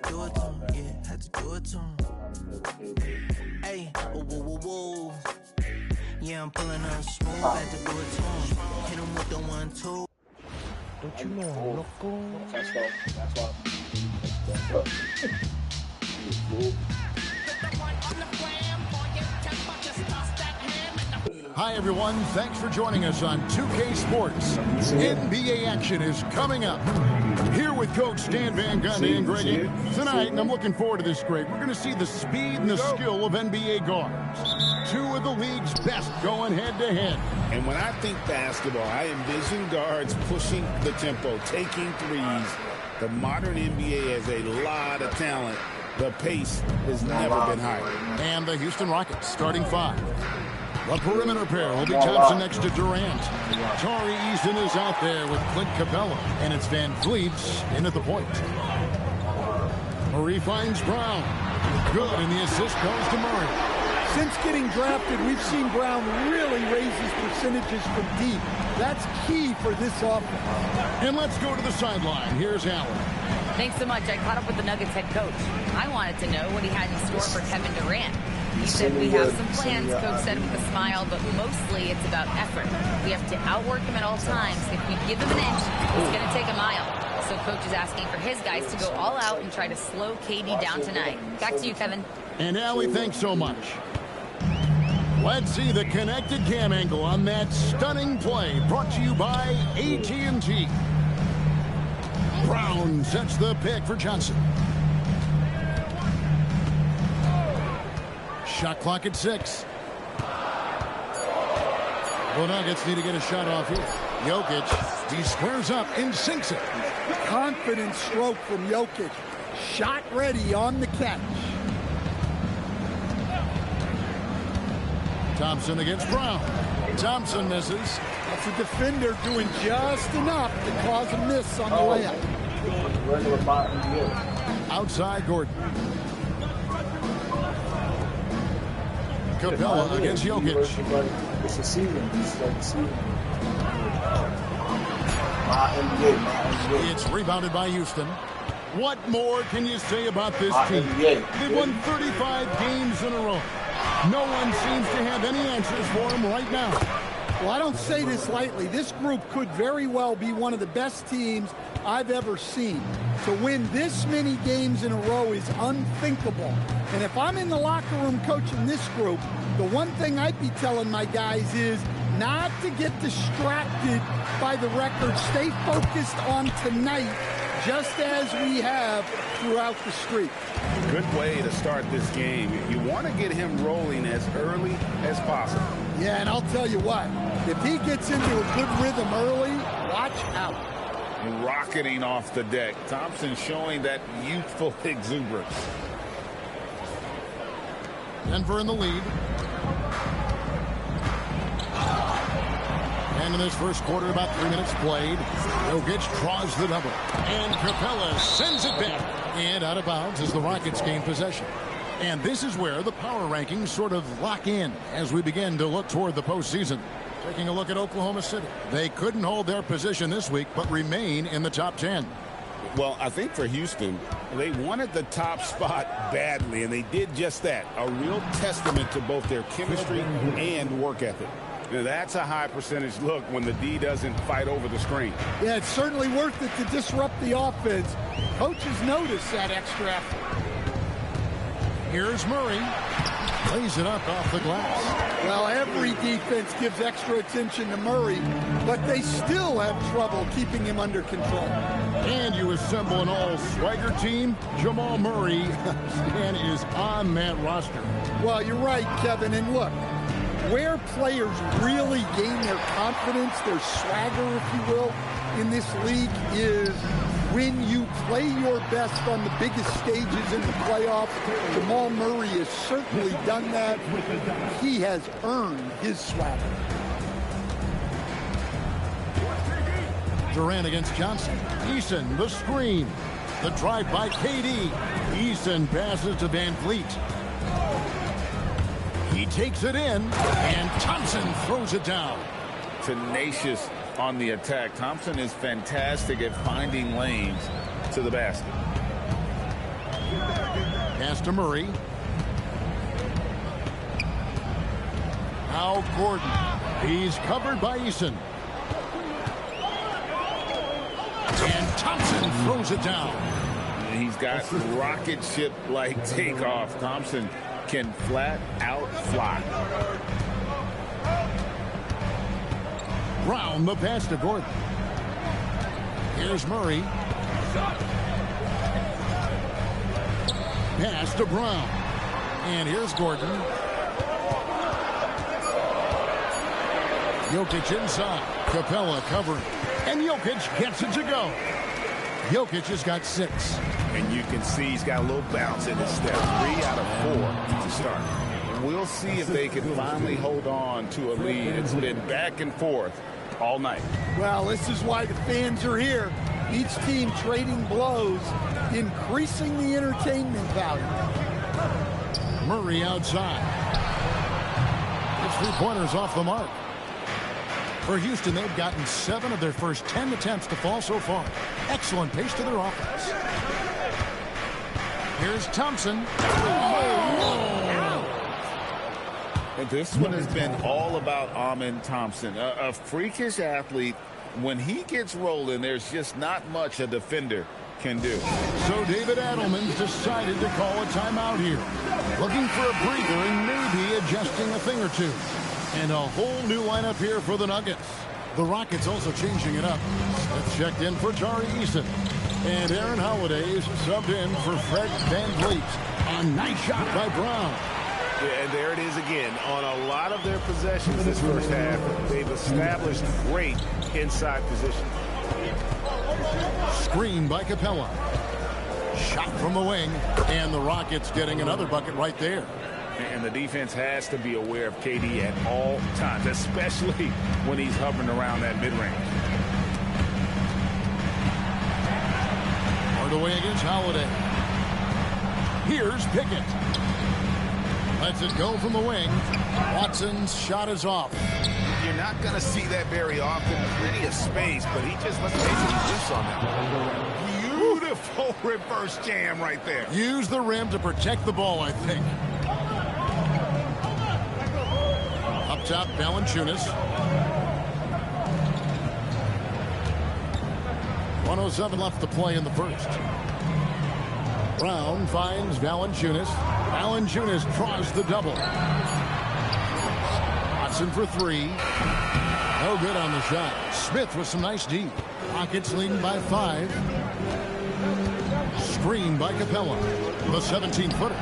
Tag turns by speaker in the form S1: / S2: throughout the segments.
S1: do it to him, yeah, had to do it to him. Hey, whoa, whoa, whoa, whoa. Yeah, I'm pulling up smooth, had to do it to him. Hit him with the 1-2.
S2: Don't you know I'm loco?
S3: That's why.
S4: Hi, everyone. Thanks for joining us on 2K Sports. NBA action is coming up. Here with Coach Stan Van Gundy and Greg tonight, and I'm looking forward to this, Greg. We're going to see the speed and the skill of NBA guards. Two of the league's best going head-to-head.
S5: And when I think basketball, I envision guards pushing the tempo, taking threes. The modern NBA has a lot of talent. The pace has never been higher.
S4: And the Houston Rockets starting five. The perimeter pair will be Thompson next to Durant. Tari Eason is out there with Clint Capella. And it's Van Vliet in at the point. Murray finds Brown. Good, and the assist goes to Murray.
S6: Since getting drafted, we've seen Brown really raise his percentages from deep. That's key for this offense.
S4: And let's go to the sideline. Here's Allen.
S7: Thanks so much. I caught up with the Nuggets head coach. I wanted to know what he had in store for Kevin Durant. He said we have some plans, Coach said with a smile, but mostly it's about effort. We have to outwork him at all times. If we give him an inch, it's going to take a mile. So Coach is asking for his guys to go all out and try to slow KD down tonight. Back to you, Kevin.
S4: And Allie, thanks so much. Let's see the connected cam angle on that stunning play, brought to you by AT&T. Brown sets the pick for Johnson. Shot clock at 6. The Nuggets need to get a shot off here. Jokic, he squares up and sinks it.
S6: Confident stroke from Jokic. Shot ready on the catch.
S4: Thompson against Brown. Thompson misses.
S6: That's a defender doing just enough to cause a miss on the layup.
S4: Outside Gordon. Capella against Jokic.
S3: It's a season. It's like a season.
S4: It's rebounded by Houston. What more can you say about this team? They've won 35 games in a row. No one seems to have any answers for them right now.
S6: Well, I don't say this lightly. This group could very well be one of the best teams I've ever seen. To win this many games in a row is unthinkable. And if I'm in the locker room coaching this group, the one thing I'd be telling my guys is not to get distracted by the record. Stay focused on tonight, just as we have throughout the streak.
S5: Good way to start this game. You want to get him rolling as early as possible.
S6: Yeah, and I'll tell you what, if he gets into a good rhythm early, watch out.
S5: Rocketing off the deck. Thompson showing that youthful exuberance.
S4: Denver in the lead. And in this first quarter, about 3 minutes played. Jokic draws the double. And Capella sends it back. And out of bounds as the Rockets gain possession. And this is where the power rankings sort of lock in as we begin to look toward the postseason. Taking a look at Oklahoma City. They couldn't hold their position this week, but remain in the top 10.
S5: Well, I think for Houston, they wanted the top spot badly, and they did just that. A real testament to both their chemistry and work ethic. Now, that's a high percentage look when the D doesn't fight over the screen.
S6: Yeah, it's certainly worth it to disrupt the offense. Coaches notice that extra effort.
S4: Here's Murray. Lays it up off the glass.
S6: Well, every defense gives extra attention to Murray, but they still have trouble keeping him under control.
S4: And you assemble an all-swagger team. Jamal Murray is on that roster.
S6: Well, you're right, Kevin. And look, where players really gain their confidence, their swagger, if you will, in this league is when you play your best on the biggest stages in the playoffs. Jamal Murray has certainly done that. He has earned his swagger.
S4: Durant against Johnson. Eason, the screen. The drive by KD. Eason passes to Van Vliet. He takes it in, and Thompson throws it down.
S5: Tenacious on the attack. Thompson is fantastic at finding lanes to the basket.
S4: Pass to Murray. Now Gordon. He's covered by Eason. And Thompson throws it down.
S5: He's got rocket ship-like takeoff. Thompson can flat out fly.
S4: Brown the pass to Gordon. Here's Murray. Pass to Brown. And here's Gordon. Jokic inside. Capella covering. And Jokic gets it to go. Jokic has got 6.
S5: And you can see he's got a little bounce in his step. 3 out of 4 to start. We'll see if they can finally hold on to a lead. It's been back and forth all night.
S6: Well, this is why the fans are here. Each team trading blows, increasing the entertainment value.
S4: Murray outside. It's 3-pointers off the mark. For Houston, they've gotten 7 of their first 10 attempts to fall so far. Excellent pace to their offense. Here's Thompson.
S5: And this one has been all about Amen Thompson, a freakish athlete. When he gets rolling, there's just not much a defender can do.
S4: So David Adelman's decided to call a timeout here. Looking for a breather and maybe adjusting a thing or two. And a whole new lineup here for the Nuggets. The Rockets also changing it up. Smith checked in for Tari Eason. And Aaron Holiday is subbed in for Fred VanVleet. A nice shot by Brown.
S5: Yeah, and there it is again. On a lot of their possessions this first half, they've established great inside position.
S4: Screen by Capella. Shot from the wing. And the Rockets getting another bucket right there.
S5: And the defense has to be aware of KD at all times, especially when he's hovering around that mid-range.
S4: Hardaway against Holiday. Here's Pickett. Lets it go from the wing. Watson's shot is off.
S5: You're not going to see that very often. Plenty of space, but he just must basically loose on that. Beautiful reverse jam right there.
S4: Use the rim to protect the ball, I think. Up top, Valanciunas. 1:07 left to play in the first. Brown finds Valanciunas. Valanciunas draws the double. Watson for 3. No good on the shot. Smith with some nice D. Rockets leading by 5. Screen by Capella. The 17-footer.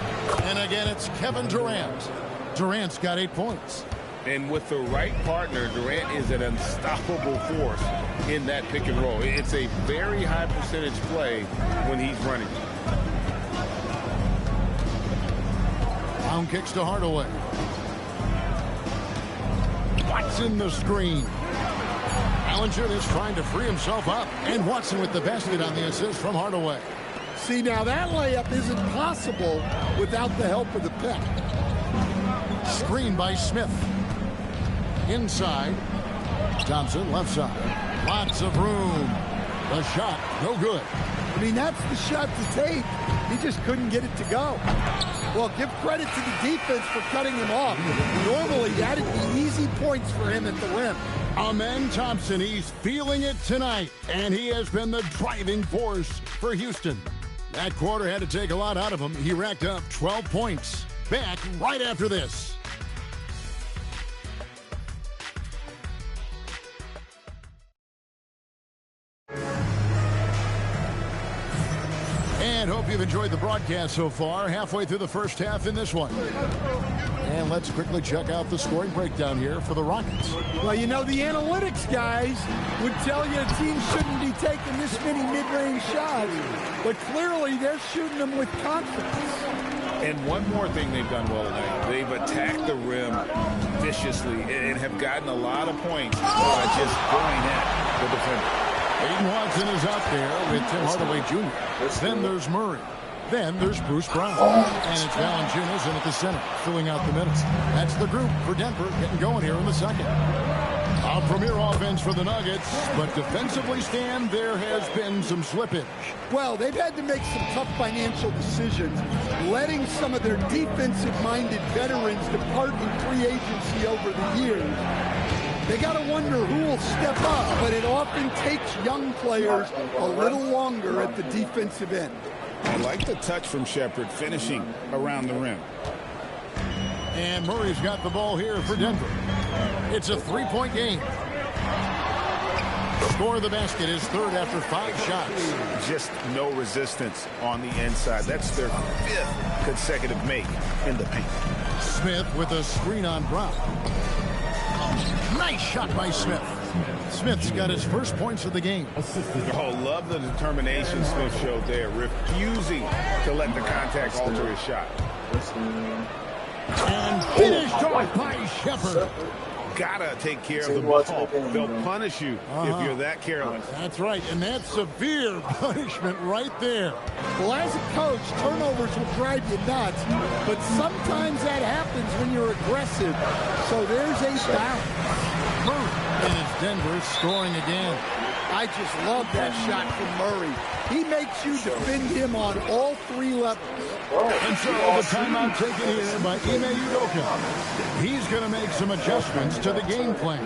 S4: And again, it's Kevin Durant. Durant's got 8 points.
S5: And with the right partner, Durant is an unstoppable force in that pick and roll. It's a very high percentage play when he's running.
S4: Brown kicks to Hardaway. Watson the screen. Valanciunas trying to free himself up. And Watson with the basket on the assist from Hardaway.
S6: See, now that layup isn't possible without the help of the pick.
S4: Screen by Smith. Inside. Thompson left side. Lots of room. The shot, no good.
S6: I mean, that's the shot to take. He just couldn't get it to go. Well, give credit to the defense for cutting him off. Normally, that'd be easy points for him at the rim.
S4: Amen Thompson, he's feeling it tonight, and he has been the driving force for Houston. That quarter had to take a lot out of him. He racked up 12 points. Back right after this. And hope you've enjoyed the broadcast so far. Halfway through the first half in this one. And let's quickly check out the scoring breakdown here for the Rockets.
S6: Well, you know, the analytics guys would tell you a team shouldn't be taking this many mid-range shots, but clearly they're shooting them with confidence.
S5: And one more thing they've done well tonight. They've attacked the rim viciously and have gotten a lot of points by just going at the defender.
S4: Aiden Watson is out there with Tim Hardaway Jr. Then there's Murray. Then there's Bruce Brown. And it's Valanciunas in at the center, filling out the minutes. That's the group for Denver getting going here in the second. Out from here, offense for the Nuggets, but defensively, Stan, there has been some slippage.
S6: Well, they've had to make some tough financial decisions, letting some of their defensive-minded veterans depart in free agency over the years. They got to wonder who will step up, but it often takes young players a little longer at the defensive end.
S5: I like the touch from Shepherd, finishing around the rim.
S4: And Murray's got the ball here for Denver. It's a three-point game. Score of the basket is third after 5 shots.
S5: Just no resistance on the inside. That's their 5th consecutive make in the paint.
S4: Smith with a screen on Brown. Nice shot by Smith. Smith's got his first points of the game.
S5: Oh, love the determination Smith showed there, refusing to let the contact alter his shot.
S4: And finished off by Shepherd.
S5: Gotta take care of the ball. They'll punish you if you're that careless.
S4: That's right, and that's severe punishment right there.
S6: Well, as a coach, turnovers will drive you nuts, but sometimes that happens when you're aggressive. So there's a balance.
S4: And it's Denver scoring again.
S6: I just love that shot from Murray. He makes you defend him on all 3 levels.
S4: And so the timeout taken here by Ime Udoka. He's going to make some adjustments to the game plan.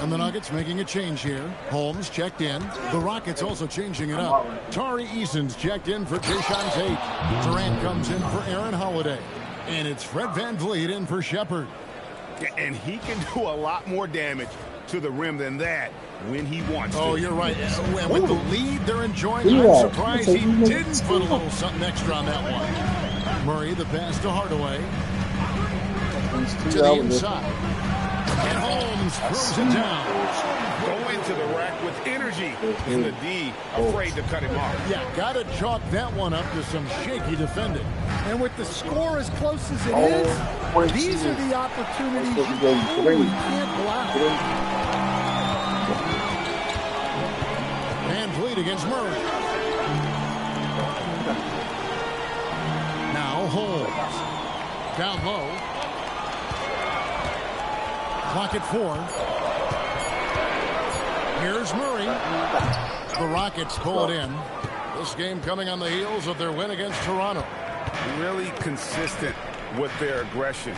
S4: And the Nuggets making a change here. Holmes checked in. The Rockets also changing it up. Tari Eason's checked in for Jae'Sean Tate. Durant comes in for Aaron Holiday. And it's Fred VanVleet in for Shepherd.
S5: And he can do a lot more damage to the rim than that when he wants to.
S4: Oh, you're right. With the lead they're enjoying, I'm surprised he didn't put a little something extra on that one. Murray, the pass to Hardaway. To the inside. And Holmes throws it down.
S5: Go into the rack with energy. And the D afraid to cut him off.
S4: Yeah, got to chalk that one up to some shaky defending.
S6: And with the score as close as it is, these are the opportunities you totally can't allow.
S4: VanVleet against Murray. Now Holmes. Down low. Clock at 4. Here's Murray. The Rockets pull it in. This game coming on the heels of their win against Toronto.
S5: Really consistent with their aggression.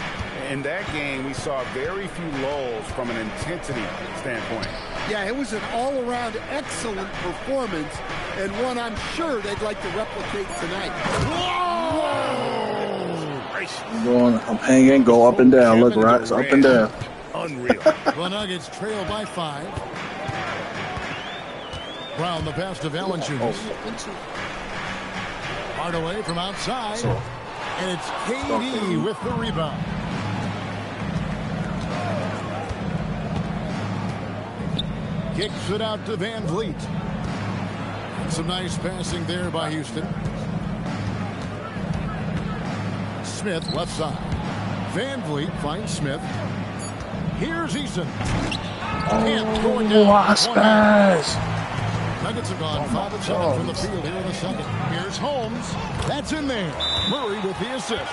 S5: In that game, we saw very few lulls from an intensity standpoint.
S6: Yeah, it was an all-around excellent performance, and one I'm sure they'd like to replicate tonight.
S3: I'm hanging, go up and down. Look, rocks up and down.
S5: Unreal.
S4: The Nuggets trail by 5. Brown the pass to Valanciunas. Hardaway from outside. And it's KD with the rebound. Kicks it out to VanVleet. Some nice passing there by Houston. Smith left side. VanVleet finds Smith. Here's Eason. And going down. Nuggets have gone 5 of 7 from the field here in the second. Here's Holmes. That's in there. Murray with the assist.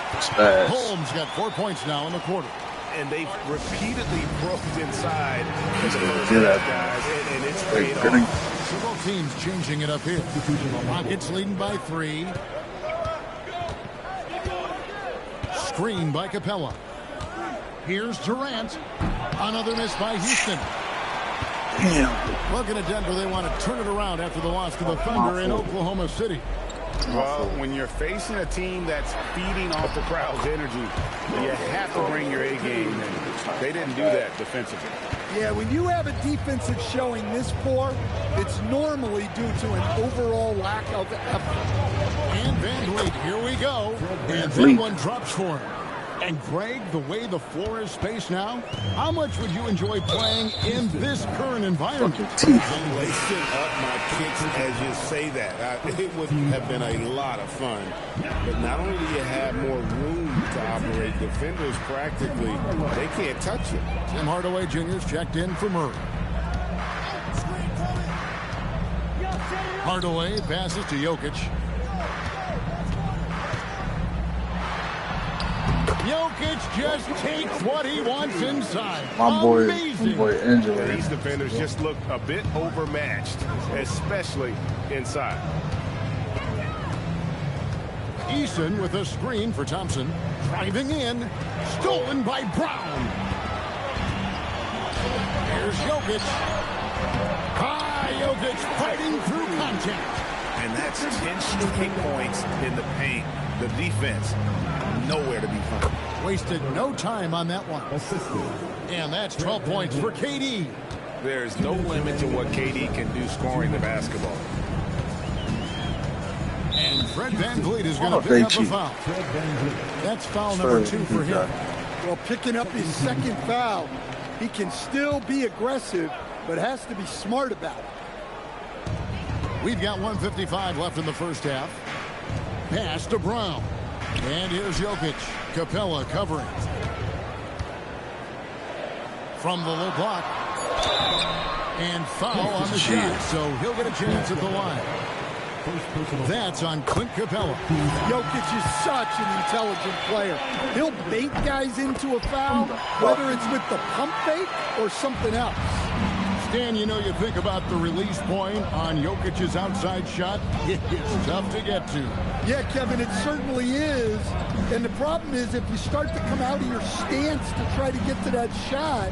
S4: Holmes got 4 points now in the quarter.
S5: And they've repeatedly broke inside in the first half, guys, and it's paid off.
S4: So both teams changing it up here. The Rockets leading by 3. Screen by Capella. Here's Durant. Another miss by Houston.
S3: Damn.
S4: Looking at Denver, they want to turn it around after the loss to the Thunder in Oklahoma City.
S5: Well, when you're facing a team that's feeding off the crowd's energy, you have to bring your A game, and they didn't do that defensively.
S6: Yeah, when you have a defensive showing this poor, it's normally due to an overall lack of effort.
S4: And VanVleet, here we go. And that one drops for him. And Greg, the way the floor is spaced now, how much would you enjoy playing in this current environment?
S5: Lacing up my kicks as you say that. It would have been a lot of fun. But not only do you have more room to operate, defenders practically, they can't touch it.
S4: Tim Hardaway Jr.'s checked in for Murray. Hardaway passes to Jokic. Jokic just takes what he wants inside.
S3: My boy
S5: Yeah,
S3: injured.
S5: these defenders just look a bit overmatched, especially inside.
S4: Eason with a screen for Thompson. Driving in. Stolen by Brown. Here's Jokic. Jokic fighting through contact.
S5: And that's 10 straight points in the paint. The defense, nowhere to be found.
S4: Wasted no time on that one. And that's 12 points for KD.
S5: There's no limit to what KD can do scoring the basketball.
S4: And Fred VanVleet is going to pick up a foul. That's foul number 2 for him.
S6: Well, picking up his second foul, he can still be aggressive, but has to be smart about it.
S4: We've got 1:55 left in the first half. Pass to Brown. And here's Jokic. Capella covering. From the low block. And foul on the shot, so he'll get a chance at the line. That's on Clint Capella.
S6: Jokic is such an intelligent player. He'll bait guys into a foul, whether it's with the pump fake or something else.
S4: Stan, you know, you think about the release point on Jokic's outside shot. It's tough to get to.
S6: Yeah, Kevin, it certainly is. And the problem is if you start to come out of your stance to try to get to that shot,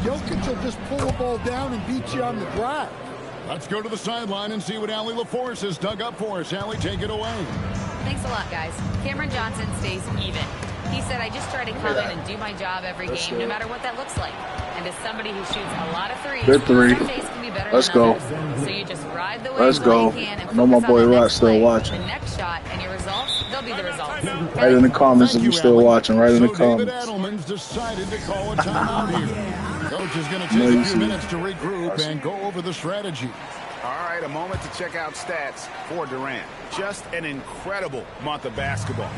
S6: Jokic will just pull the ball down and beat you on the drive.
S4: Let's go to the sideline and see what Allie LaForce has dug up for us. Allie, take it away.
S7: Thanks a lot, guys. Cameron Johnson stays even. He said, I just try to come in and do my job every game, no matter what that looks like. And as somebody who shoots a lot of threes,
S3: Good three.
S7: some days can be better
S3: Let's
S7: than
S3: go.
S7: others. So you just ride the
S3: Let's
S7: waves
S3: go.
S7: when you can and
S3: I know my
S7: focus
S3: boy
S7: on the
S3: Rock
S7: next
S3: still
S7: play,
S3: watching.
S7: the next shot, and your results, they'll be the results.
S3: Right in the comments if you're still watching. Right in the
S4: So David
S3: comments.
S4: Edelman's decided to call a timeout here. Coach is going to take a few minutes to regroup and go over the strategy.
S5: All right, a moment to check out stats for Durant. Just an incredible month of basketball.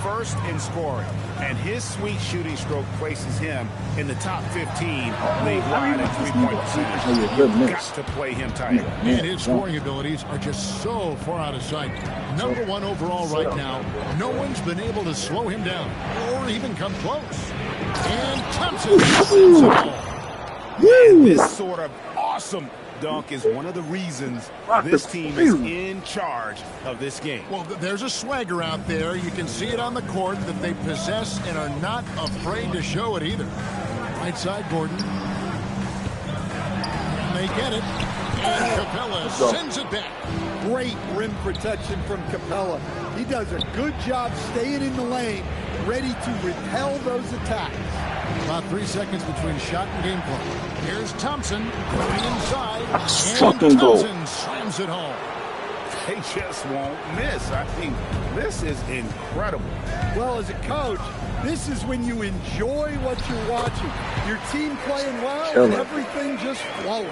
S5: First in scoring, and his sweet shooting stroke places him in the top 15 league-wide in three-point percentage.
S3: Oh, yeah, good
S5: You've
S3: miss.
S5: got to play him tight.
S4: And his scoring abilities are just so far out of sight. Number 1 overall right now. No one's been able to slow him down or even come close. And Thompson sends it all.
S5: And this sort of awesome dunk is one of the reasons this team is in charge of this game.
S4: Well, there's a swagger out there. You can see it on the court that they possess and are not afraid to show it either. Right side, Gordon. And they get it. And Capella sends it back.
S6: Great rim protection from Capella. He does a good job staying in the lane, ready to repel those attacks.
S4: About 3 seconds between shot and game clock. Here's Thompson going inside. And
S3: Fucking goal.
S4: Thompson slams it home.
S5: They just won't miss. I think this is incredible.
S6: Well, as a coach, this is when you enjoy what you're watching. Your team playing well and everything just flowing.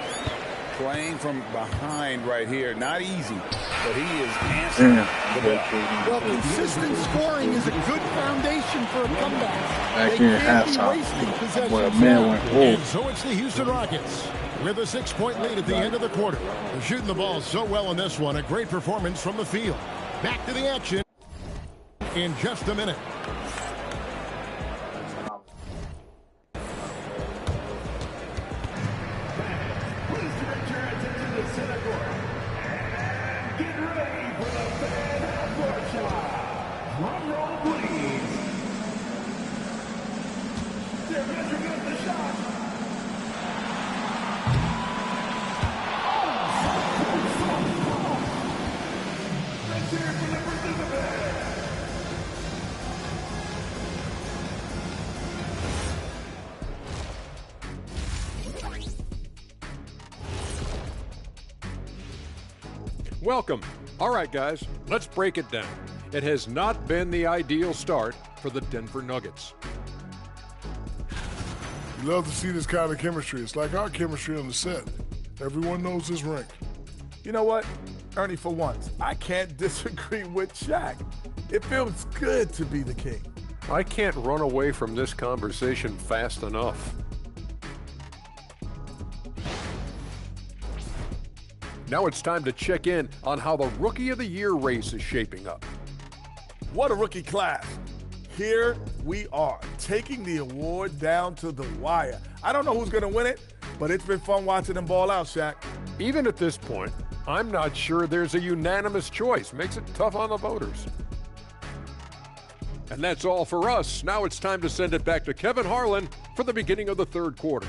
S5: Playing from behind right here. Not easy, but he is answering the bell.
S6: Well, consistent scoring is a good foundation for a comeback.
S3: Back
S6: They
S3: in
S6: can't be
S3: halftime.
S6: wasting possessions.
S3: Well, man went, whoa.
S4: And so it's the Houston Rockets with a 6-point lead at the end of the quarter. They're shooting the ball so well in this one. A great performance from the field. Back to the action in just a minute.
S2: Welcome. All right, guys, let's break it down. It has not been the ideal start for the Denver Nuggets.
S8: You love to see this kind of chemistry. It's like our chemistry on the set. Everyone knows his rank.
S9: You know what, Ernie, for once, I can't disagree with Shaq. It feels good to be the king.
S2: I can't run away from this conversation fast enough. Now it's time to check in on how the Rookie of the Year race is shaping up.
S9: What a rookie class. here we are, taking the award down to the wire. I don't know who's going to win it, but it's been fun watching them ball out, Shaq.
S2: Even at this point, I'm not sure there's a unanimous choice. Makes it tough on the voters. And that's all for us. Now it's time to send it back to Kevin Harlan for the beginning of the third quarter.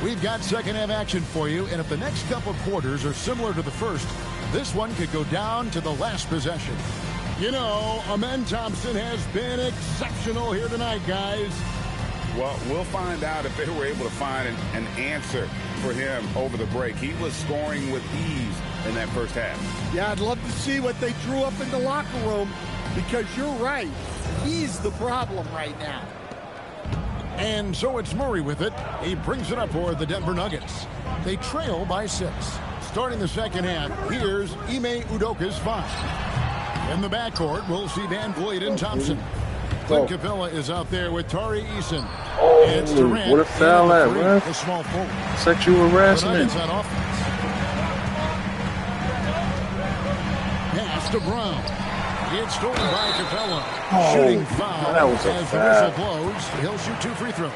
S4: We've got second half action for you, and if the next couple quarters are similar to the first, this one could go down to the last possession. You know, Amen Thompson has been exceptional here tonight, guys.
S5: Well, we'll find out if they were able to find an answer for him over the break. He was scoring with ease in that first half.
S6: Yeah, I'd love to see what they drew up in the locker room, because you're right. He's the problem right now.
S4: And so it's Murray with it. He brings it up for the Denver Nuggets. They trail by 6. Starting the second half, here's Ime Udoka's 5. In the backcourt, we'll see Van Vliet and Thompson. Clint Capella is out there with Tari Eason. It's Durant.
S3: What a foul at, man.
S4: A small forward.
S3: Sexual harassment.
S4: On offense. Pass to Brown. It's stolen by Capella. Shooting foul.
S3: That was a
S4: as
S3: foul.
S4: the whistle blows, he'll shoot 2 free throws.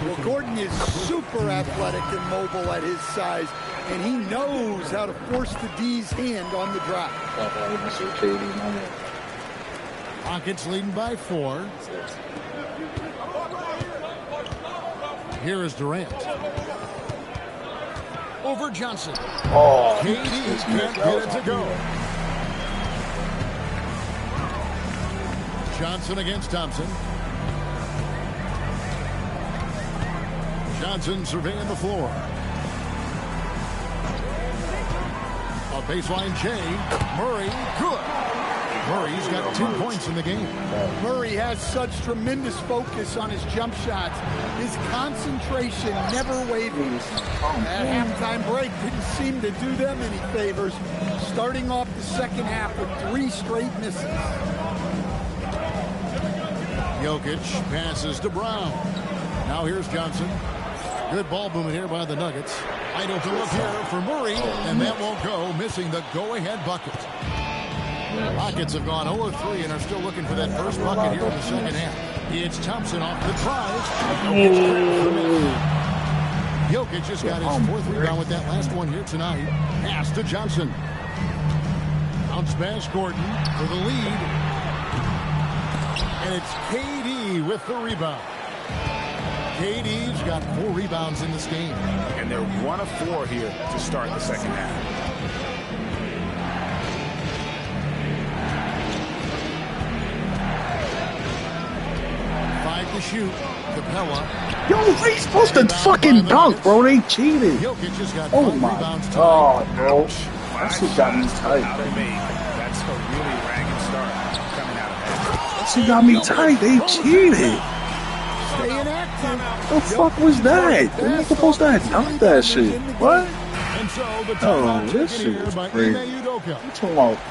S6: Well, Gordon is super athletic and mobile at his size, and he knows how to force the D's hand on the drive.
S4: Rockets leading by 4. Here is Durant. Over Johnson. KD can't get it to go. Johnson against Thompson. Johnson surveying the floor. A baseline J. Murray, good. Murray's got 2 points in the game.
S6: Murray has such tremendous focus on his jump shots. His concentration never wavers. That halftime break didn't seem to do them any favors, starting off the second half with 3 straight misses.
S4: Jokic passes to Brown. Now here's Johnson. Good ball movement here by the Nuggets. Wide open look here for Murray, and that won't go, missing the go-ahead bucket. Rockets have gone 0-3 and are still looking for that first bucket here in the second half. It's Thompson off the tries. Jokic just got his 4th rebound with that last one here tonight. Pass to Johnson. Bounce pass Gordon for the lead. And it's KD with the rebound. KD's got 4 rebounds in this game.
S5: And they're 1 of 4 here to start the second half.
S4: To shoot. Capella.
S3: Yo, they supposed to fucking dunk, bro. They cheated.
S4: Jokic just got
S3: Oh
S4: 5
S3: my
S4: rebounds
S3: god, bro. That's what got me tight.
S5: That's a really ragged start coming out of that.
S3: That's what got me tight. They cheated.
S6: Staying active.
S3: The fuck was that? They were supposed to have dunked that shit. What?
S4: And so the
S3: Oh, this shit was crazy.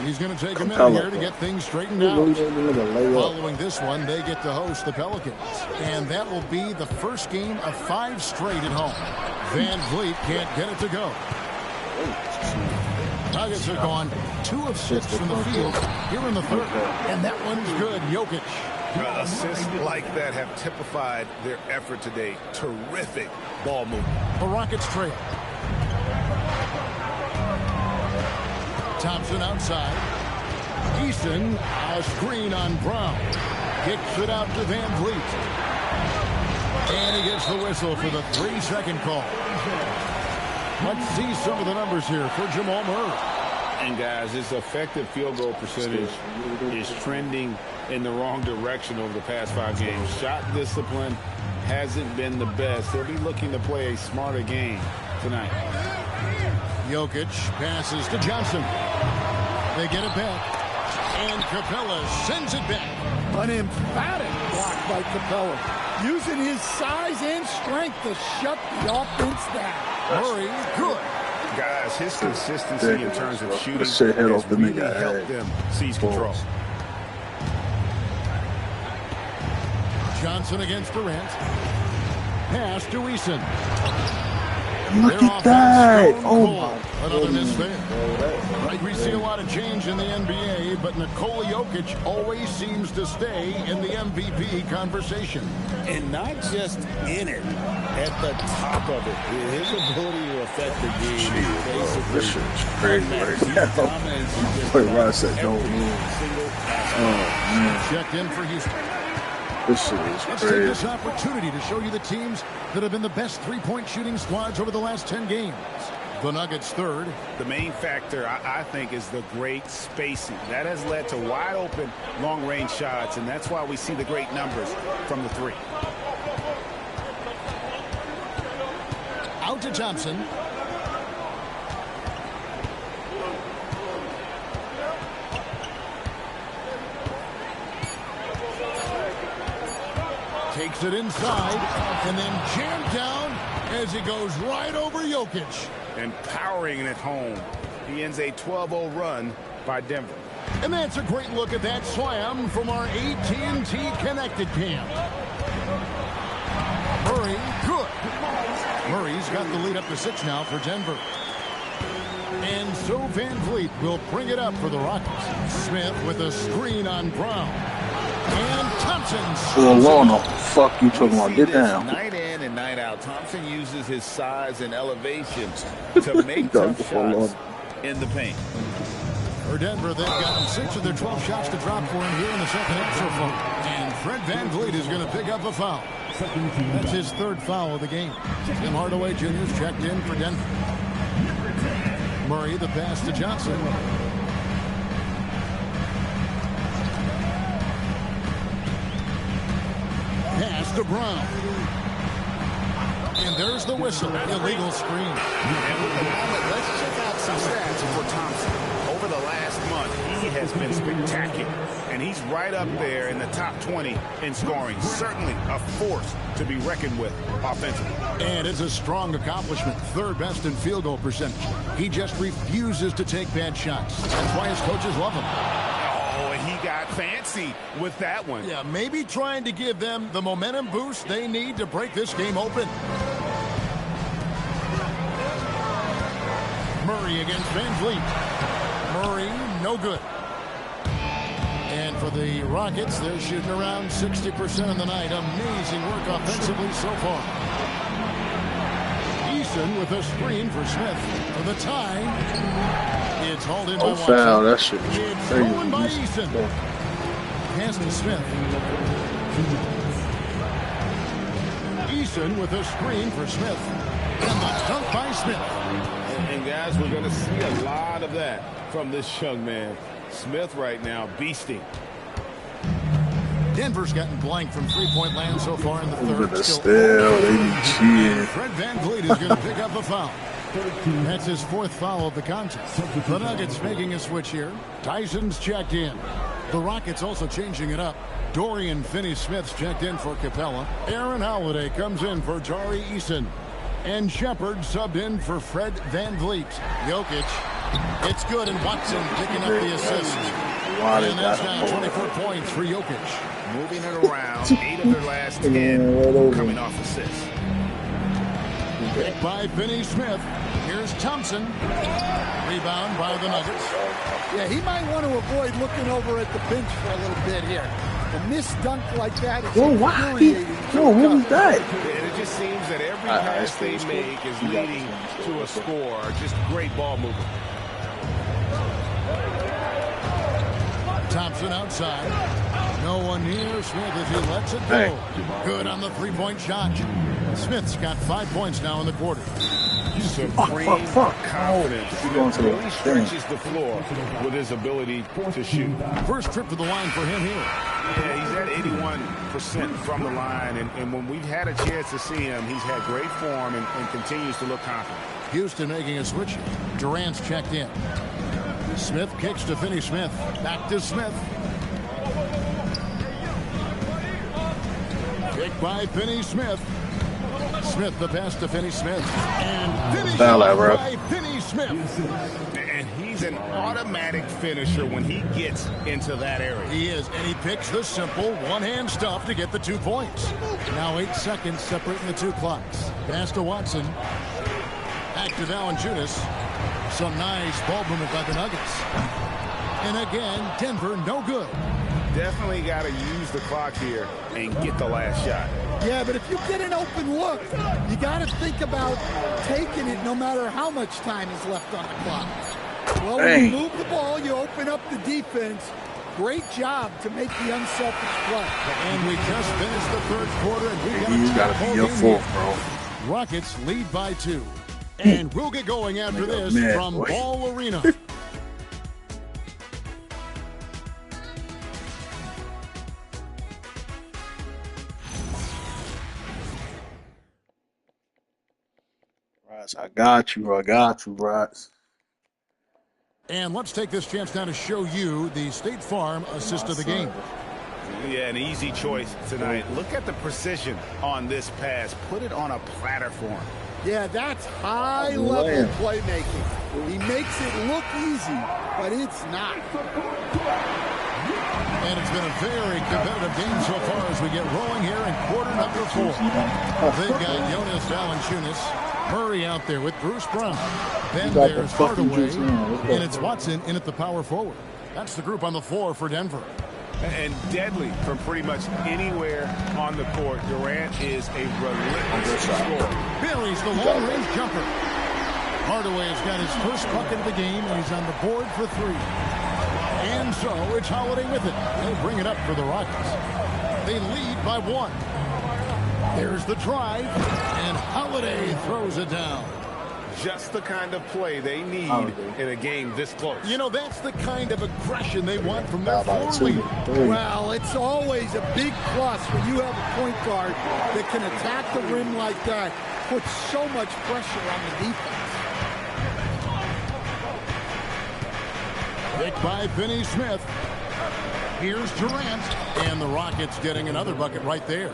S4: He's going to take a minute here to get things straightened out. Following this one, they get to host the Pelicans. And that will be the first game of 5 straight at home. Van Vliet can't get it to go. Nuggets are gone 2 of 6 from the field here in the third. And that one's good. Jokic.
S5: Assists like that have typified their effort today. Terrific ball movement.
S4: The Rockets trail. Thompson outside. Easton, a screen on Brown. Kicks it out to Van Vliet. And he gets the whistle for the 3-second call. Let's see some of the numbers here for Jamal Murray.
S5: And guys, his effective field goal percentage is trending in the wrong direction over the past 5 games. Shot discipline hasn't been the best. They'll be looking to play a smarter game tonight.
S4: Jokic passes to Johnson. They get it back. And Capella sends it back.
S6: An emphatic block by Capella, using his size and strength to shut the offense down.
S4: Murray, good.
S5: Guys, his consistency in terms of shooting has
S3: really
S5: helped them seize control.
S4: Johnson against Durant. Pass to Eason.
S3: Look at that. Oh, my
S4: Another miss there. Right, we see a lot of change in the NBA, but Nikola Jokic always seems to stay in the MVP conversation.
S5: And not just in it, at the top of it. His ability to affect the game is basically
S3: this shit's crazy right now. Wait, Rod said don't move. Oh, man.
S4: Checked in for Houston.
S3: This shit is
S4: Let's take
S3: crazy.
S4: this opportunity to show you the teams that have been the best three-point shooting squads over the last 10 games. The Nuggets third.
S5: The main factor, I think, is the great spacing. That has led to wide-open, long-range shots, and that's why we see the great numbers from the three.
S4: Out to Thompson. Takes it inside, and then jammed down as he goes right over Jokic.
S5: And powering it home. He ends a 12-0 run by Denver.
S4: And that's a great look at that slam from our AT&T Connected Cam. Murray, good. Murray's got the lead up to 6 now for Denver. And so Van Vliet will bring it up for the Rockets. Smith with a screen on Brown. And Thompson.
S3: Lorna, fuck you talking about? Get down.
S10: Night in and night out, Thompson uses his size and elevation to make tough shots in the paint.
S4: For Denver, they've gotten 6 of their 12 shots to drop for him here in the second half so far. And Fred Van Vliet is going to pick up a foul. That's his 3rd foul of the game. Tim Hardaway Jr.'s checked in for Denver. Murray, the pass to Johnson. Pass to Brown. And there's the whistle. Illegal screen.
S5: And with the moment, let's check out some stats for Thompson. Over the last month, he has been spectacular. And he's right up there in the top 20 in scoring. Certainly a force to be reckoned with offensively.
S4: And it's a strong accomplishment. 3rd best in field goal percentage. He just refuses to take bad shots. That's why his coaches love him.
S5: Oh, and he got fancy with that one.
S4: Yeah, maybe trying to give them the momentum boost they need to break this game open. Murray against Van Vliet. Murray, no good. And for the Rockets, they're shooting around 60% on the night. Amazing work offensively so far. Eason with a screen for Smith for the tie. It's hauled in by Watson.
S3: Foul, that shit is
S4: It's
S3: crazy.
S4: stolen by Eason. Pass to Smith. Eason with a screen for Smith. And the dunk by Smith.
S5: And guys, we're going to see a lot of that from this young man. Smith right now beasting.
S4: Denver's gotten blank from three-point land so far in the third.
S3: Still, they be cheating.
S4: Fred Van Vliet is going to pick up a foul. That's his 4th foul of the contest. The Nuggets making a switch here. Tyson's checked in. The Rockets also changing it up. Dorian Finney-Smith's checked in for Capella. Aaron Holiday comes in for Tari Eason. And Shepard subbed in for Fred Van Vliet. Jokic. It's good, and Watson picking up the assist. And that's now 24 points for Jokic.
S5: Moving it around. 8 of their last 10 coming off assists.
S4: Picked by Finney-Smith. Here's Thompson. Rebound by the Nuggets.
S6: Yeah, he might want to avoid looking over at the bench for a little bit here. A missed dunk like that is infuriating.
S3: No, what was that?
S5: And it just seems that every pass they make is leading to a score. Just great ball movement.
S4: Thompson outside. No one near Smith as he lets it go. Good on the three-point shot. Smith's got 5 points now in the quarter.
S5: Supreme confidence. He really stretches the floor with his ability to shoot.
S4: First trip to the line for him here.
S5: Yeah, he's at 81% from the line, and when we've had a chance to see him, he's had great form and continues to look confident.
S4: Houston making a switch. Durant's checked in. Smith kicks to Finney-Smith. Back to Smith. Kick by Finney-Smith. Smith the pass to Finney-Smith. And Finney-Smith by Finney-Smith. Smith.
S5: And he's an automatic finisher when he gets into that area.
S4: He is, and he picks the simple one-hand stuff to get the 2 points. Now 8 seconds separating the 2 clocks. Pass to Watson. Back to Valanciunas. Some nice ball movement by the Nuggets. And again, Denver no good.
S5: Definitely got to use the clock here and get the last shot.
S6: Yeah, but if you get an open look, you got to think about taking it no matter how much time is left on the clock. Well, when you move the ball, you open up the defense. Great job to make the unselfish play.
S4: And we just finished the 3rd quarter, and we
S3: got to be your fault, bro.
S4: Rockets lead by 2. And we'll get going after this from Ball Arena.
S3: I got you, Rods.
S4: And let's take this chance now to show you the State Farm assist of the game.
S5: Yeah, an easy choice tonight. Look at the precision on this pass. Put it on a platter for him.
S6: Yeah, that's high-level playmaking. He makes it look easy, but it's not.
S4: And it's been a very competitive game so far as we get rolling here in quarter number 4. They've got Jonas Valanciunas. Murray out there with Bruce Brown. Then there's Hardaway, and it's Watson in at the power forward. That's the group on the floor for Denver.
S5: And deadly from pretty much anywhere on the court. Durant is a relentless scorer.
S4: Buries the long-range jumper. Hardaway has got his first bucket of the game, and he's on the board for 3. And so it's Holiday with it. He'll bring it up for the Rockets. They lead by 1. There's the drive, and Holiday throws it down.
S5: Just the kind of play they need in a game this close.
S4: You know, that's the kind of aggression they want from their floor leader.
S6: Well, it's always a big plus when you have a point guard that can attack the rim like that. Puts so much pressure on the defense.
S4: Picked by Finney Smith. Here's Durant, and the Rockets getting another bucket right there.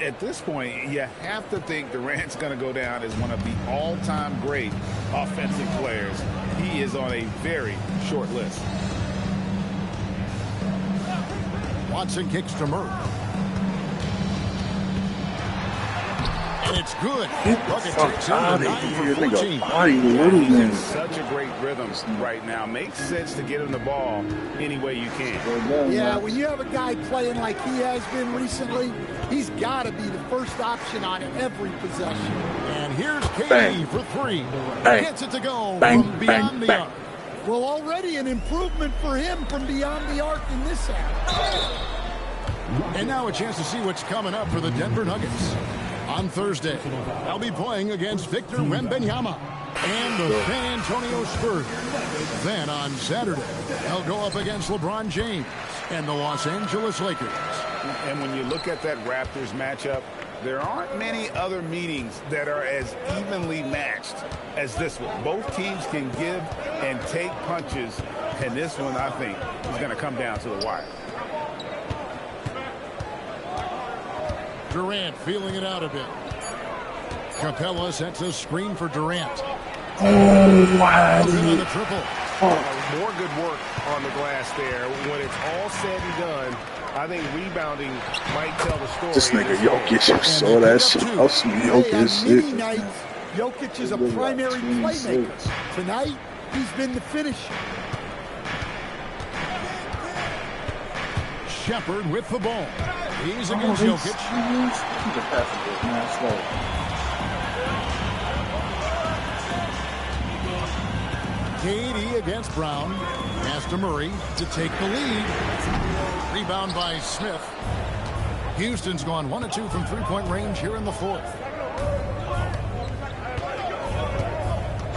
S5: At this point, you have to think Durant's going to go down as one of the all-time great offensive players. He is on a very short list.
S4: Watson kicks to Murray. And it's good. Bucket takes him to 9 for 14.
S5: He's in such a great rhythm right now. Makes sense to get him the ball any way you can.
S6: Yeah, when you have a guy playing like he has been recently, he's got to be the first option on every possession.
S4: And here's KD for 3. Gets it to go from beyond the arc.
S6: Well, already an improvement for him from beyond the arc in this half.
S4: And now a chance to see what's coming up for the Denver Nuggets. On Thursday, they'll be playing against Victor Wembanyama and the San Antonio Spurs. Then on Saturday, they'll go up against LeBron James and the Los Angeles Lakers.
S5: And when you look at that Raptors matchup, there aren't many other meetings that are as evenly matched as this one. Both teams can give and take punches, and this one, I think, is going to come down to the wire.
S4: Durant feeling it out a bit. Capella sets a screen for Durant.
S3: Oh, wow.
S4: The triple.
S11: More good work on the glass there. When it's all said and done, I think rebounding might tell the story.
S3: This nigga Jokic, you saw that shit. I'll see Jokic shit.
S6: Jokic is a primary playmaker. Tonight, he's been the finisher.
S4: Shepard with the ball. He's against Jokic. KD against Brown. Pass to Murray to take the lead. Rebound by Smith. Houston's gone 1 of 2 from three-point range here in the 4th.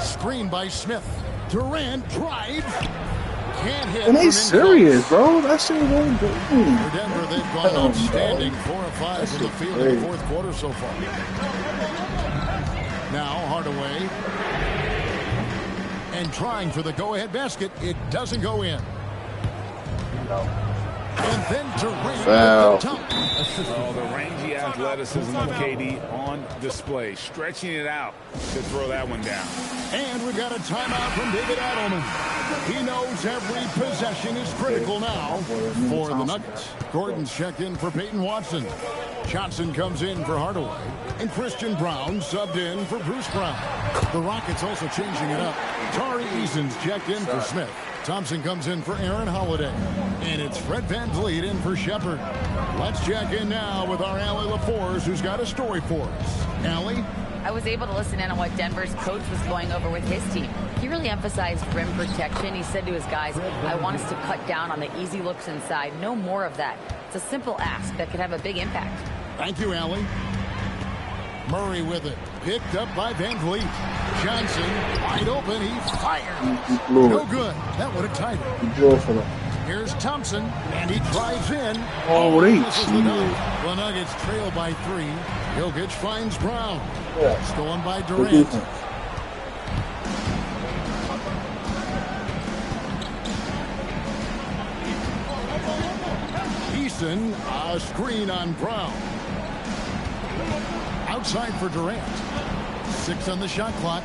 S4: Screen by Smith. Durant drives. Can't hit.
S3: And they serious, bro. That's it.
S4: For Denver, they've gone outstanding. 4 of 5 from the field in the 4th quarter so far. Now Hardaway. And trying for the go-ahead basket. It doesn't go in. And then Durant
S3: Foul.
S4: with the dunk.
S5: Oh, the rangy athleticism of KD on display. Stretching it out to throw that one down.
S4: And we've got a timeout from David Adelman. He knows every possession is critical now for the Nuggets. Gordon's checked in for Peyton Watson. Johnson comes in for Hardaway. And Christian Brown subbed in for Bruce Brown. The Rockets also changing it up. Tari Eason's checked in for Smith. Thompson comes in for Aaron Holiday. And it's Fred VanVleet in for Shepard. Let's check in now with our Allie LaForce, who's got a story for us. Allie?
S7: I was able to listen in on what Denver's coach was going over with his team. He really emphasized rim protection. He said to his guys, I want us to cut down on the easy looks inside. No more of that. It's a simple ask that could have a big impact.
S4: Thank you, Allie. Murray with it. Picked up by VanVleet. Johnson, wide open. He fires. No good. That would have tied it. Here's Thompson, and he drives in.
S3: Oh, they
S4: The Nuggets trail by 3. Jokic finds Brown. Stolen by Durant. Easton, a screen on Brown. Outside for Durant. 6 on the shot clock.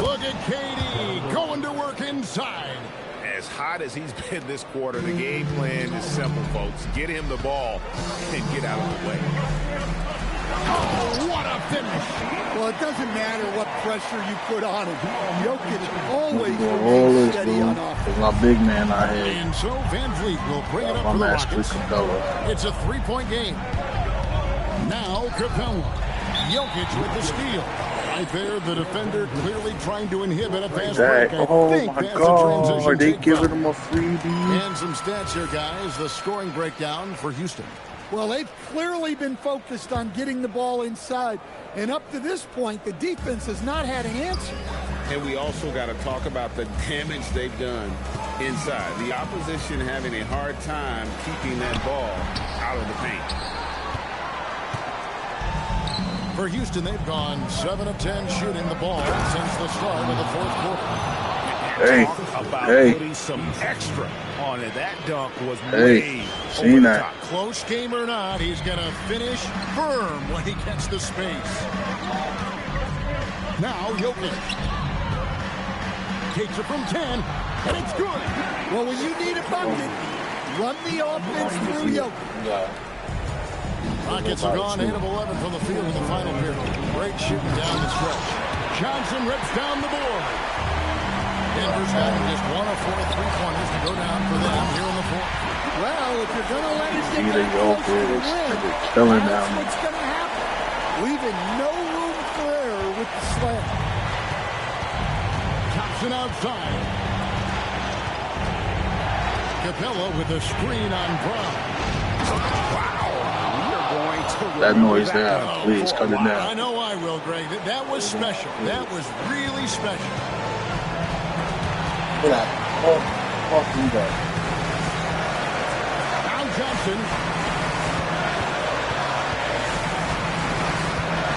S4: Look at KD going to work inside.
S5: As hot as he's been this quarter, the game plan is simple, folks. Get him the ball and get out of the way.
S4: Oh, what a finish.
S6: Well, it doesn't matter what pressure you put on him. Jokic always remains steady on offense.
S3: My big man out here.
S4: And so VanVleet will bring it up for the Rockets. It's a 3-point game. Now Capella. Jokic with the steal. Right there, the defender clearly trying to inhibit a fast break.
S3: Oh my God, are they giving him a freebie?
S4: And some stats here, guys. The scoring breakdown for Houston.
S6: Well, they've clearly been focused on getting the ball inside. And up to this point, the defense has not had an answer.
S5: And we also got to talk about the damage they've done inside. The opposition having a hard time keeping that ball out of the paint.
S4: For Houston, they've gone 7 of 10 shooting the ball since the start of the fourth quarter.
S5: Talk about putting some extra on it. That dunk was way over the top.
S4: Close game or not, he's going to finish firm when he gets the space. Now Jokic takes it from 10, and it's good.
S6: Well, when you need a bucket, run the offense through Jokic.
S4: Rockets have gone 8 of 11 from the field in the final period. Great shooting down the stretch. Johnson rips down the board. Denver's having just 1 of 4 3-pointers to go down for them here in the fourth.
S6: Well, if you're going to let it get
S3: Either
S6: close to the rim, that's what's going to happen. Leaving no room for error with the slam.
S4: Thompson outside. Capella with a screen on Brown.
S3: That noise there, please cut it down.
S4: I know I will, Greg. That was special. That was really special. Now Johnson.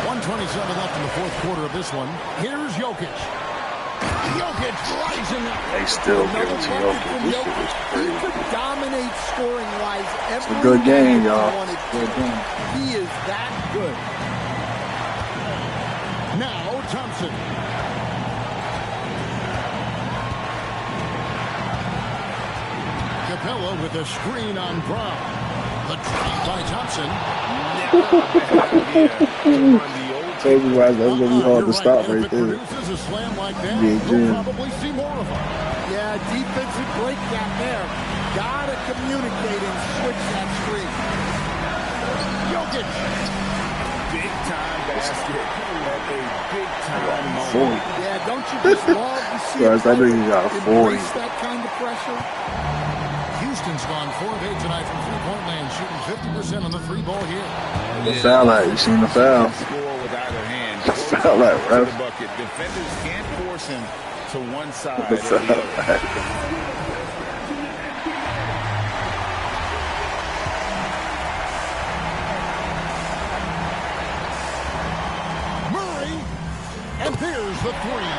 S4: 1:27 left in the fourth quarter of this one. Here's Jokic. Jokic rising up.
S3: They still give it to Jokic. This shit is crazy.
S6: He could dominate scoring-wise every
S3: It's a good game, y'all. Good game.
S6: He is that good.
S4: Now Thompson. Capella with a screen on Brown. The drop by Thompson.
S3: Told you guys that's going to be hard to stop right there.
S4: A slam like that,
S3: Yeah,
S4: you'll probably see more of them.
S6: Yeah, defensive breakdown there. Gotta communicate and switch that screen.
S4: Jokic.
S5: Big time basket at a big time moment.
S6: Yeah, don't you just love to see
S3: Guys, I think he got 40.
S6: embrace that kind of pressure?
S4: Houston's gone 4 of 8 tonight from three-point land, shooting 50% on the three ball here.
S3: The foul out. You seen the foul?
S5: Score with either hand.
S3: The foul out,
S5: To
S3: right?
S5: the bucket. Defenders can't force him to one side or the other.
S4: Murray, and there's the three.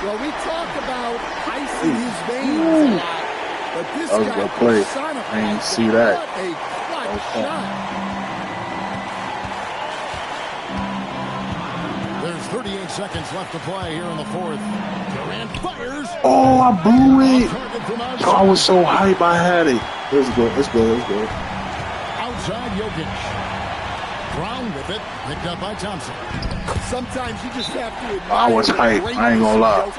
S6: Well, we talk about icing his veins a lot. But this
S3: That was a
S6: guy
S3: good play.
S6: personifies
S3: I didn't see that.
S6: What a clutch shot.
S4: There's 38 seconds left to play here in the fourth. Durant fires.
S3: Oh, I blew it. Yo, I was so hype. I had it. It's good. It's good. It's good.
S4: Outside Jokic. Brown with it. Picked up by Thompson.
S6: Sometimes you just have to admire
S3: I was hype. I ain't gonna lie.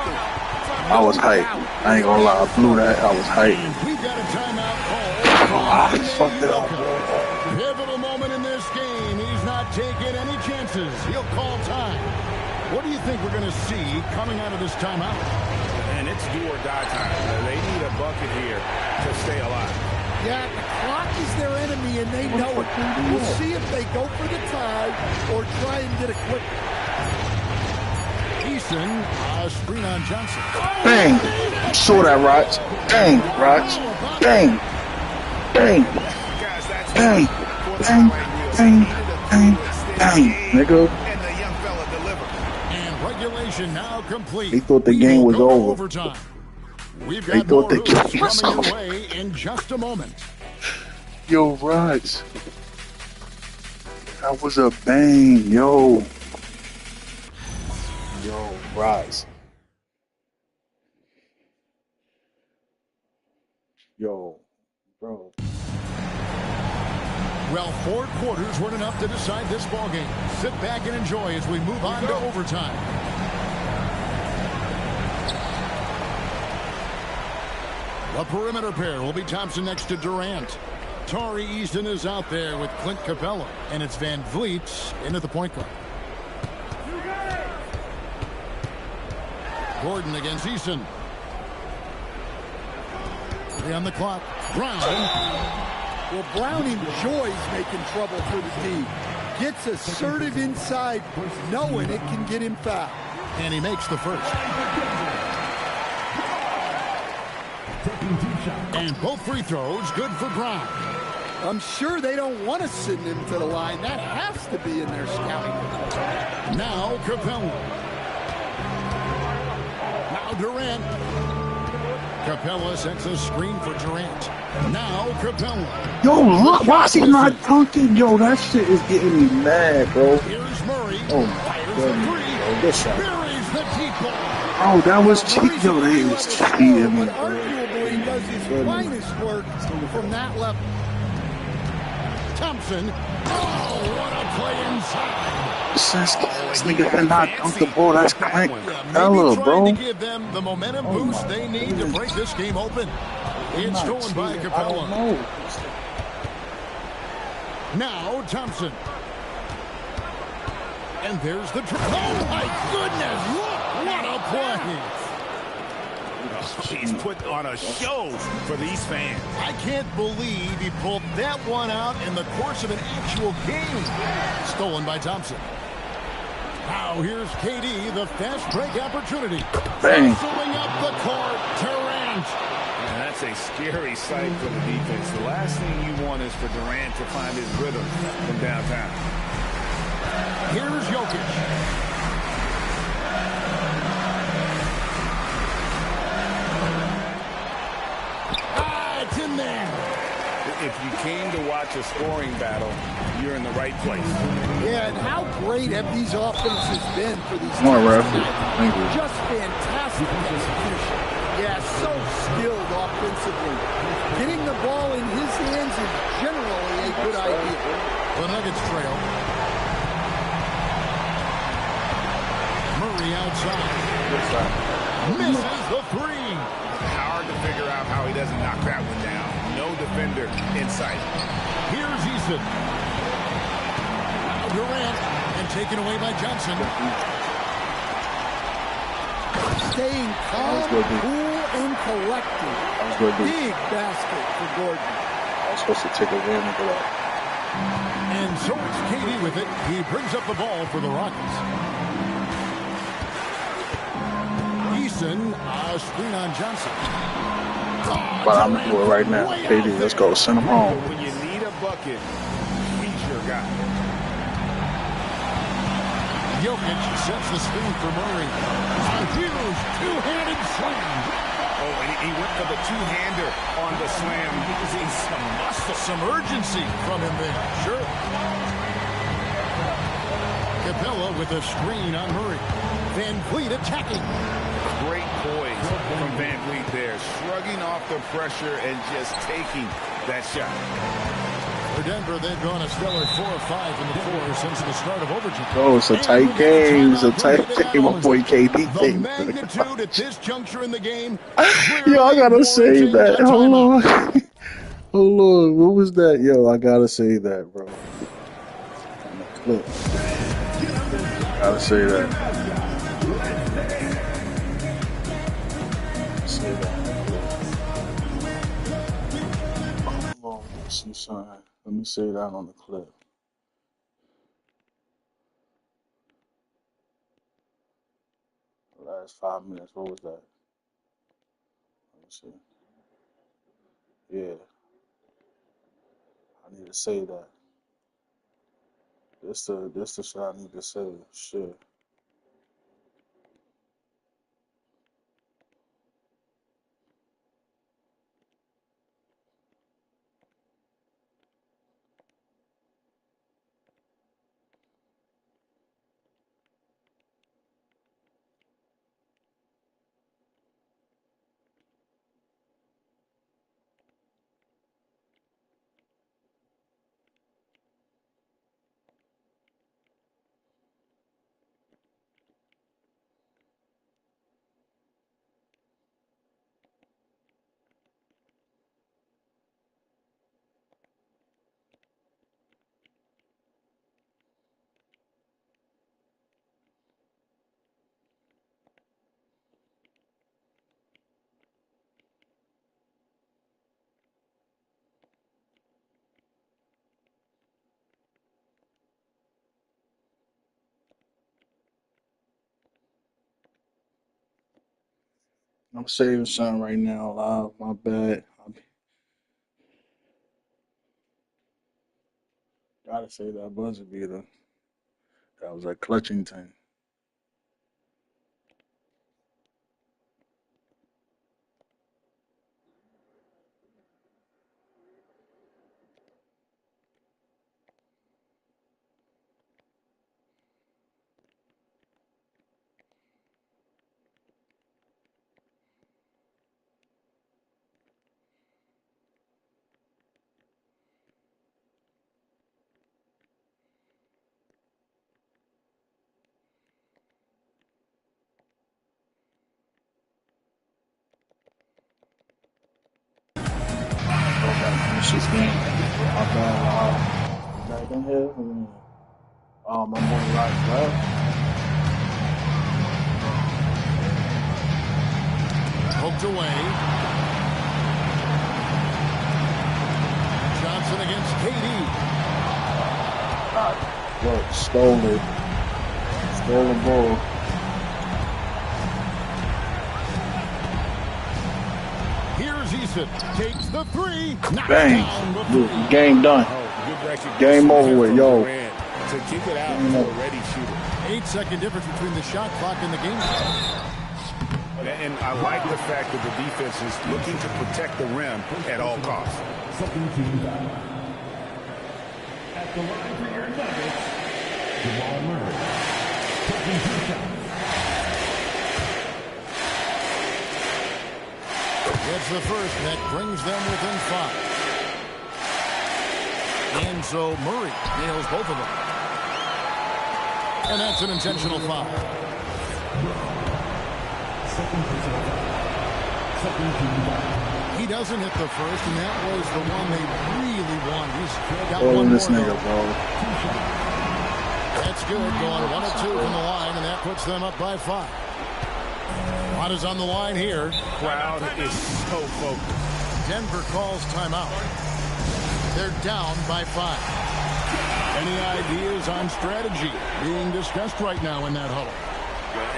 S3: I was hype. I ain't gonna lie. I blew that. I was hype.
S4: We've got a timeout call.
S3: I fucked it up.
S4: Pivotal moment in this game. He's not taking any chances. He'll call time. What do you think we're going to see coming out of this timeout?
S5: And it's do or die time. They need a bucket here to stay alive.
S6: Yeah, the clock is their enemy, and they know it. We'll see if they go for the tie or try and get a quick.
S4: Eason, screen on Johnson.
S3: Bang! Saw that, Roch. Bang, Roch. Bang. Bang. Bang. Bang. Bang. Bang. Bang. Nigga.
S4: And regulation now complete.
S3: They thought the game was over.
S4: Overtime. We've
S3: They
S4: got
S3: thought
S4: more
S3: the game
S4: hoops
S3: was
S4: coming
S3: over.
S4: your way in just a moment.
S3: Yo, Roch. That was a bang, yo. Yo, Roch. Yo, bro.
S4: Well, 4 quarters weren't enough to decide this ballgame. Sit back and enjoy as we move on to overtime. The perimeter pair will be Thompson next to Durant. Tari Eason is out there with Clint Capella, and it's Van Vliet in at the point guard. Gordon against Eason. 3 on the clock. Brown.
S6: Well, Brown enjoys making trouble for the D. Gets assertive inside, knowing it can get him fouled.
S4: And he makes the first. And both free throws good for Brown.
S6: I'm sure they don't want to send him to the line. That has to be in their scouting.
S4: Now Capella. Now Durant. Capella sets a screen for Durant. Now Capella.
S3: Yo, look, why is he not dunking? Yo, that shit is getting me mad, bro.
S4: Here's Murray.
S3: Oh my goodness. Yo, good shot.
S4: Buries the deep ball.
S3: Oh, that was cheap. Yo, they was cheating me, bro.
S6: Arguably does his finest work from that level.
S4: Thompson. Oh, what a play inside.
S3: This nigga cannot dunk the ball. That's Clint Capella, bro.
S4: To give them the momentum boost they need to break this game open. It's stolen by Capella. Now Thompson. And there's the try. Oh my goodness! What a play!
S5: He's put on a show for these fans.
S4: I can't believe he pulled that one out in the course of an actual game. Stolen by Thompson. Now here's KD, the fast break opportunity.
S3: Bang.
S4: Filling up the court, Durant.
S5: And that's a scary sight for the defense. The last thing you want is for Durant to find his rhythm from downtown.
S4: Here's Jokic. It's in there.
S5: If you came to watch a scoring battle, you're in the right place.
S6: Yeah, and how great have these offenses been for these
S3: Come on,
S6: teams
S3: ref.
S6: tonight?
S3: Thank you.
S6: Just fantastic execution. Yeah, so skilled offensively. Getting the ball in his hands is generally a good idea.
S4: The Nuggets trail. Murray outside. Misses the three.
S5: Hard to figure out how he doesn't knock that one down. No defender in sight.
S4: Here's Eason. Now Durant. And taken away by Johnson.
S6: Staying calm, cool, and collected. Big basket for Gordon.
S3: I was supposed to take advantage of that.
S4: And so it's KD with it. He brings up the ball for the Rockets. Eason, screen on Johnson.
S3: But I'm gonna do it right now. KD, let's go. Send him home.
S5: When you need a bucket, he's your guy.
S4: Jokic sets the screen for Murray. A huge two-handed slam.
S5: Oh, and he went for the two-hander on the slam. Using some muscle.
S4: Some urgency from him there. Sure. Capella with a screen on Murray. Van Vliet attacking.
S5: Great poise from Van Vliet there. Shrugging off the pressure and just taking that shot.
S4: For Denver, they've gone a stellar 4 of 5 in the 4 since the start of overtime.
S3: Oh, it's a tight game. It's a tight game. My boy KD
S4: The
S3: came.
S4: magnitude at this juncture in the game.
S3: Yo, I gotta say that. Hold on. Hold on. What was that? Yo, I gotta say that, bro. Look. Gotta say that. Say that. Hold on. Let's see something. Let me say that on the clip. The last 5 minutes. What was that? Let me see. Yeah. I need to say that. This the shit I need to say. Shit. I'm saving something right now live. My bad. Gotta say that buzzer beater. That was a clutching thing. Finish this game. My bad. Back in here. Oh, my boy right left.
S4: Poked away. Johnson against KD.
S3: Look, stole it. Stole the ball.
S4: Here's Eason. Takes the 3.
S3: Bang. Game done. Game over with, yo.
S5: To kick it out for a ready shooter.
S4: 8-second difference between the shot clock and the game clock.
S5: And I like the fact that the defense is looking to protect the rim at all costs.
S12: At the line for your Nuggets, Jamal Murray. Taking 2 shots.
S4: Gets the first, that brings them within 5. And so Murray nails both of them. And that's an intentional foul. He doesn't hit the first, and that was the one they really want. He's got one
S3: this
S4: more.
S3: nigga, bro.
S4: That's good. Going 1 of 2 from the line, and that puts them up by 5. A lot is on the line here.
S5: Crowd is so focused.
S4: Denver calls timeout. They're down by 5. Any ideas on strategy being discussed right now in that huddle?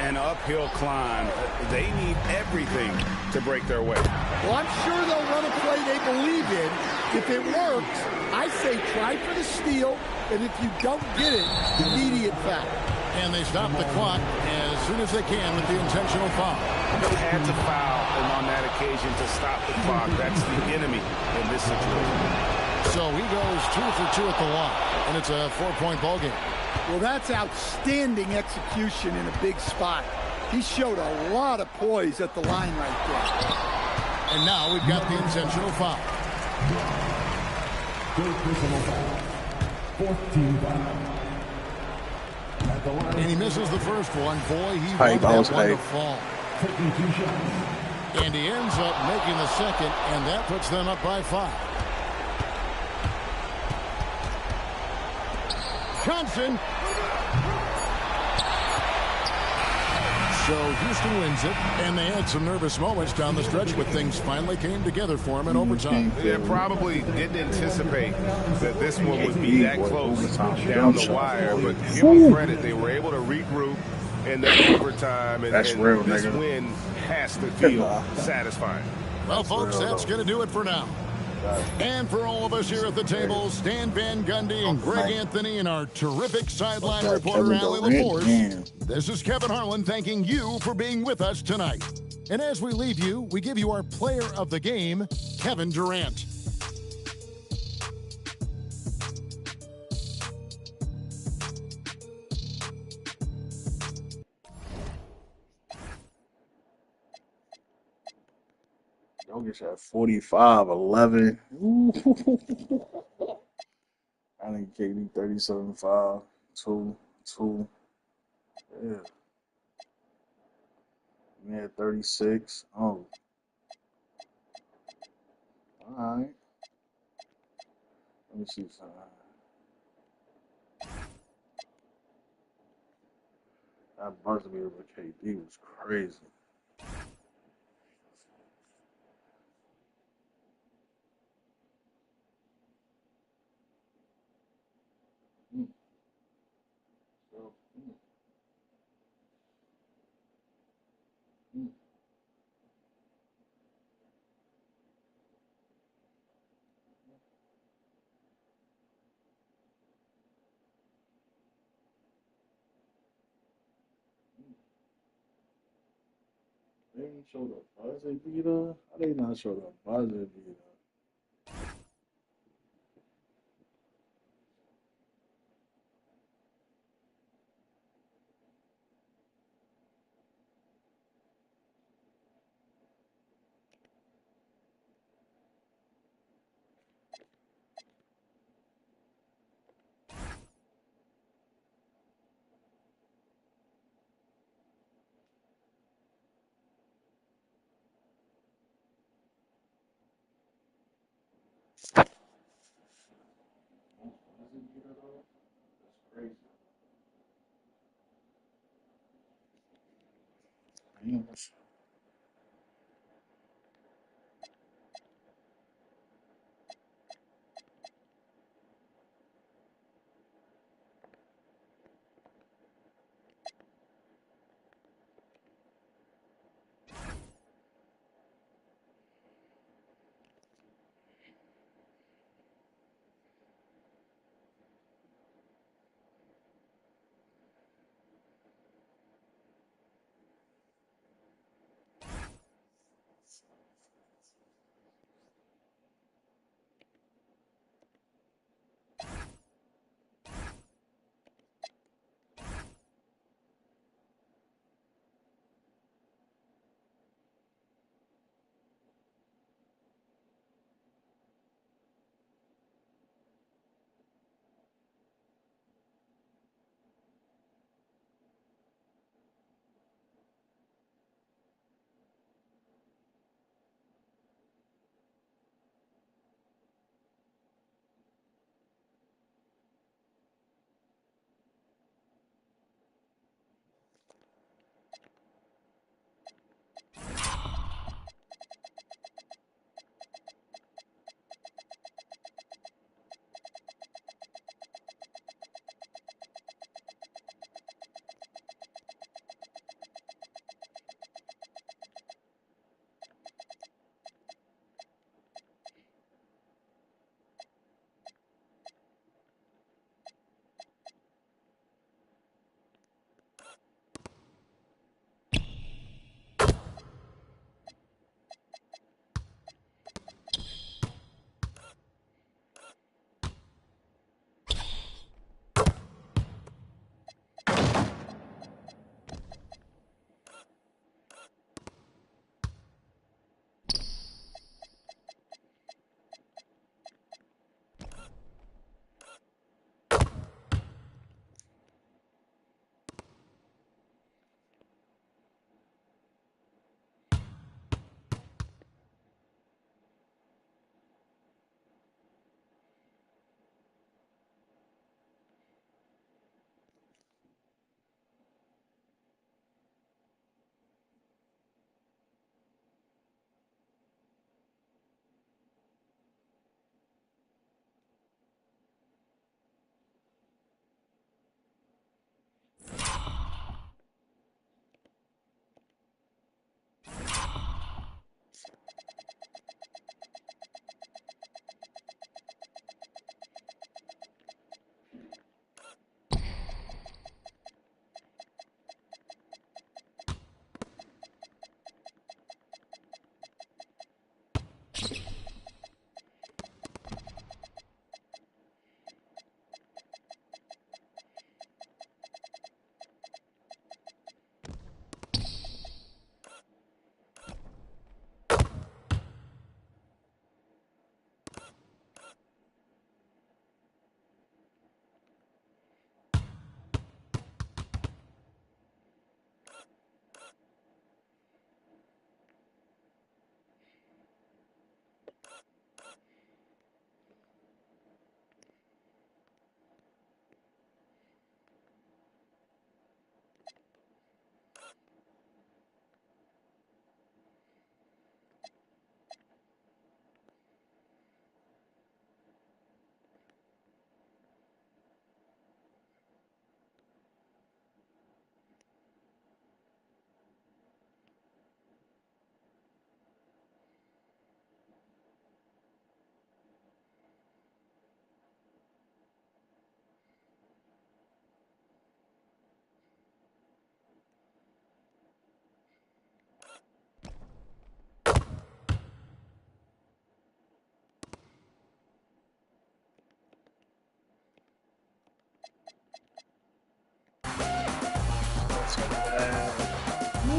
S5: An uphill climb. They need everything to break their way.
S6: Well, I'm sure they'll run a play they believe in. If it works, I say try for the steal, and if you don't get it, immediate foul.
S4: And they stop the clock as soon as they can with the intentional foul.
S5: They had to foul and on that occasion to stop the clock. That's the enemy in this situation.
S4: So he goes 2 for 2 at the line, and it's a 4-point ball game.
S6: Well, that's outstanding execution in a big spot. He showed a lot of poise at the line right there.
S4: And now we've got the intentional foul.
S12: Personal foul. 14 foul.
S4: And he misses the first one. Boy, he
S3: Hype,
S4: wanted that one to
S3: hype.
S4: fall.
S12: Taking 2 shots.
S4: And he ends up making the second, and that puts them up by 5. Johnson. So Houston wins it, and they had some nervous moments down the stretch, but things finally came together for them in overtime.
S11: They probably didn't anticipate that this one would be that close down the wire, but give them credit. They were able to regroup in the overtime, and,
S3: That's real,
S11: this
S3: nigga.
S11: win has to feel satisfying.
S4: Well, folks, that's going to do it for now. And for all of us here at the table, Stan Van Gundy and Greg Anthony and our terrific sideline reporter, Allie LaForce, this is Kevin Harlan thanking you for being with us tonight. And as we leave you, we give you our player of the game, Kevin Durant.
S3: Jokic at 45, 11. I think KD 37, 5, 2, 2. Yeah. Yeah, 36. Oh. All right. Let me see something. That buzzer beater with KD was crazy. They didn't show the buzzer beater. How they not show the buzzer beater? Damn.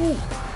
S9: Ooh.